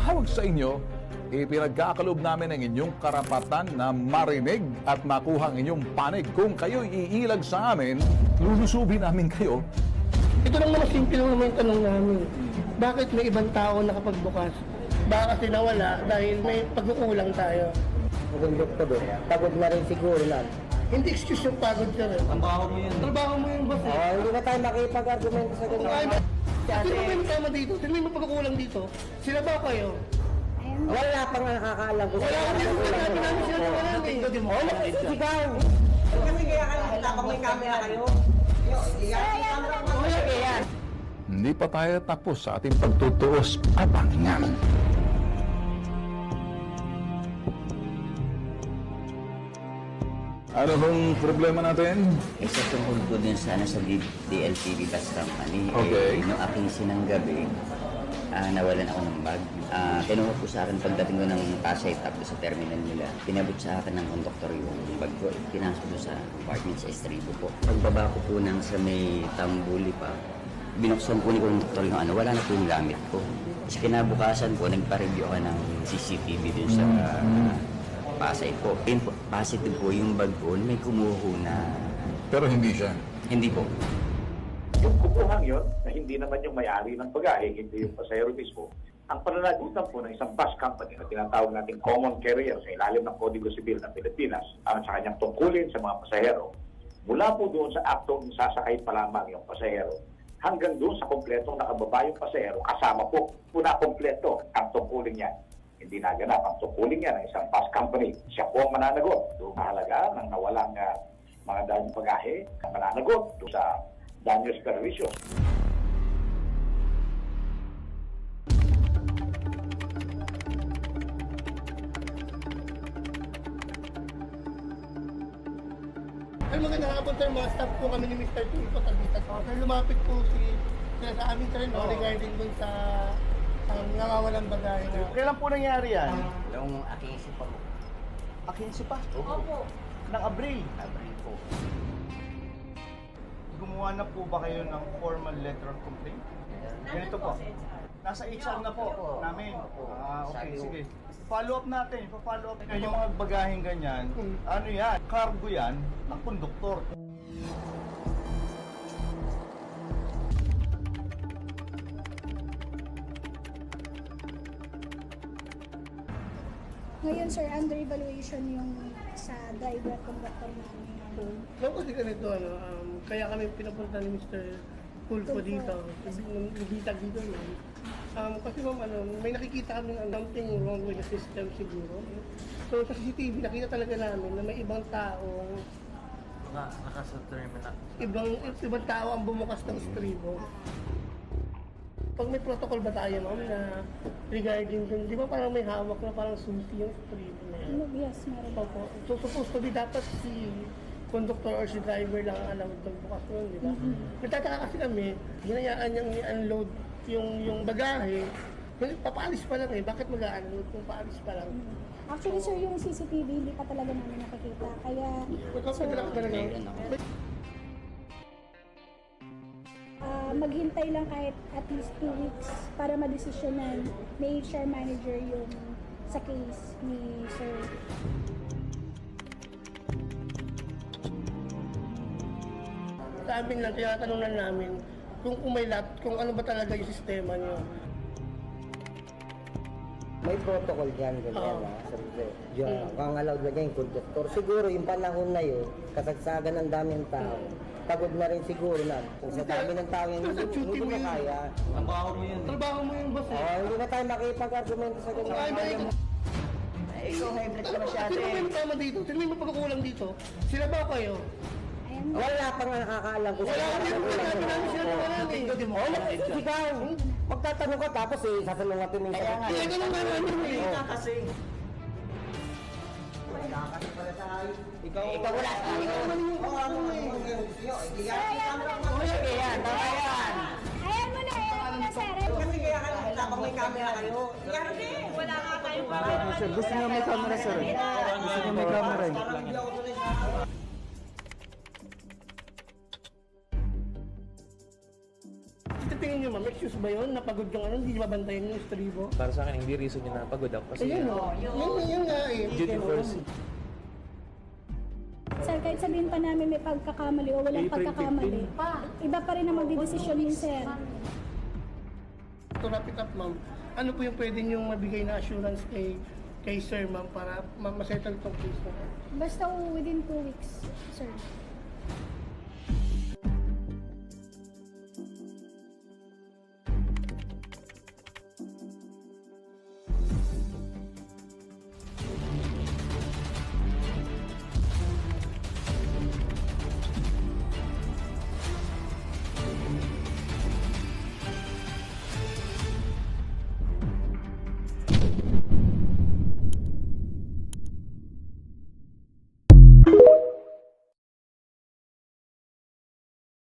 tumawag sa inyo, ipinagkakalob namin ang inyong karapatan na marinig at makuha ang inyong panig. Kung kayo iilag sa amin, lulusubin namin kayo. Ito lang naman, simple lang naman yung tanong namin. Bakit may ibang tao nakapagbukas? Baka kasi nawala dahil may pagkukulang tayo. Maging doktor doon. Pagod na rin siguro lang. Hindi excuse yung pagod ka rin. Trabaho mo yun. Trabaho mo yung boss eh. Hindi na tayo makipag-argumento sa ganyan. Sino ba yung tama dito? Sino may pagkukulang dito? Sila ba kayo? Wala pang nakakaalam ko. Wala akong dito sinabi namin sila na wala eh. Oo, nagsisigaw. Kasi kaya ka lang, tapang may camera kayo. Hindi pa tayo tapos sa ating pagtutuos. Abangan. Ano bang problema natin? Isa tungkol po dun sana sa DLTV Bus Company. Okay. Nung aking sinang gabi, nawalan ako ng bag. Kinuha po sa akin pagdating ko ng Pasay tapos sa terminal nila. Pinabot sa akin ng konduktor yung bag ko. Pinasok ko sa apartment sa Estribo po. Pagbaba ko po nang sa may Tambuli pa, binuksan po ni konduktor yung ano, wala na po yung gamit ko. Kasi kinabukasan po, nagpa-review ako ng CCTV dun sa Pasay po. Positive po yung bag ko, may kumuho na... Pero hindi siya. Hindi po. Yung kukuhang yun, na hindi naman yung may-ari ng bagahe, hindi yung pasahero mismo, ang pananagutan po ng isang bus company na tinatawag natin common carrier sa ilalim ng Kodigo Sibil ng Pilipinas at sa kanyang tungkulin sa mga pasahero, mula po doon sa aktong sasakay pa lamang yung pasahero, hanggang doon sa kompletong nakababa yung pasahero, kasama po na kompleto ang tungkulin niya. Hindi naganap ang tungkulin niya ng isang bus company. Siya po ang mananagot doon mahalaga ng nawalang mga danyong pagahe, ang mananagot doon sa danyos perwisyo. Ay, magandang hapon sir, mga staff po kami ni Mr. Tulfo Tagita. Sir, lumapit po sila sa amin sir, no, regarding dun sa nangawalang bagahe na. Kailan po nangyari yan? Yung aking isip po. Akinso pa? Opo. Ng Abril. Abril po. Gumawa na po ba kayo ng formal letter of complaint? Ganito po. Nasa HR na po namin. Okay, sige. Follow up natin. Pa-follow up. Yung mga bagaheng ganyan, ano yan? Cargo yan ng konduktor. Ngayon sir, under evaluation yung sa driver at conductor namin. No, kasi ganito, kaya kami pinapunta ni Mr. Tulfo dito, ibitag dito nun. Kasi ma'am, may nakikita kami something wrong with the system siguro. So sa CCTV, nakita talaga namin na may ibang taong Nasa terminal. ibang tao ang bumukas ng Estribo. Pag may protocol ba tayo, ma'am, na regarding dun, di ba parang may hawak na parang susi yung Estribo na yan? Yes, meron. Opo. So supposed to be dapat si conductor or si driver lang ang allowed magbukas nun, di ba? Nagtataka kasi kami, ginayaan niyang i-unload yung bagahe, papaalis pa lang eh. Bakit mag-unload kung paalis pa lang? Actually sir, yung CCTV hindi pa talaga namin nakikita. Kaya sir, maghintay lang kahit at least 2 weeks para madesisyonan ni HR manager yung sa case ni sir. Sa amin lang, tinatanong lang namin kung kung ano ba talaga yung sistema niyo. May protocol dyan, ganyan na. Diyan, kung allowed na dyan yung konduktor. Siguro yung panahon na yun, kasagsagan ng daming tao. Pagod na rin siguro na. Kung sa dami ng tao yung hindi mo kaya. Trabaho mo yun. Trabaho mo yung boss eh. Hindi na tayo makipag-argumento sa ganyan. Ikaw, hybrid ka masyado Sino may tama dito? Sino may pagkukulang dito? Sila ba kayo? Wala pang nakakaalam ko. Wala akong dito sinabi namin sila na wala eh. Oo, nagsisigaw. Magtatanong ka tapos sasalungatin mo yung sagot. Kaya ganun nga namin eh. Kasi. Ikaw wala. Oo, ano mo eh. Ayan mo na sir. Kasi kaya ka lang, tapang may camera kayo. Wala nga tayong camera. Sir, gusto niya may camera sir. Gusto niya may camera eh. Parang hindi ako tuloy sa... tingin nyo ma'am, excuse ba yun? Napagod yung ano, hindi babantayan yung estribo? Para sa akin, hindi reason yun na pagod ako. Kasi Ayun o, yun nga eh. duty first. Sir, kahit sabihin pa namin may pagkakamali o walang April pagkakamali, iba pa rin ang magdidesisyon yun, sir. To wrap it up ma'am, ano po yung pwede nyo mabigay na assurance kay sir ma'am para masettle tong case na? Basta within 2 weeks, sir.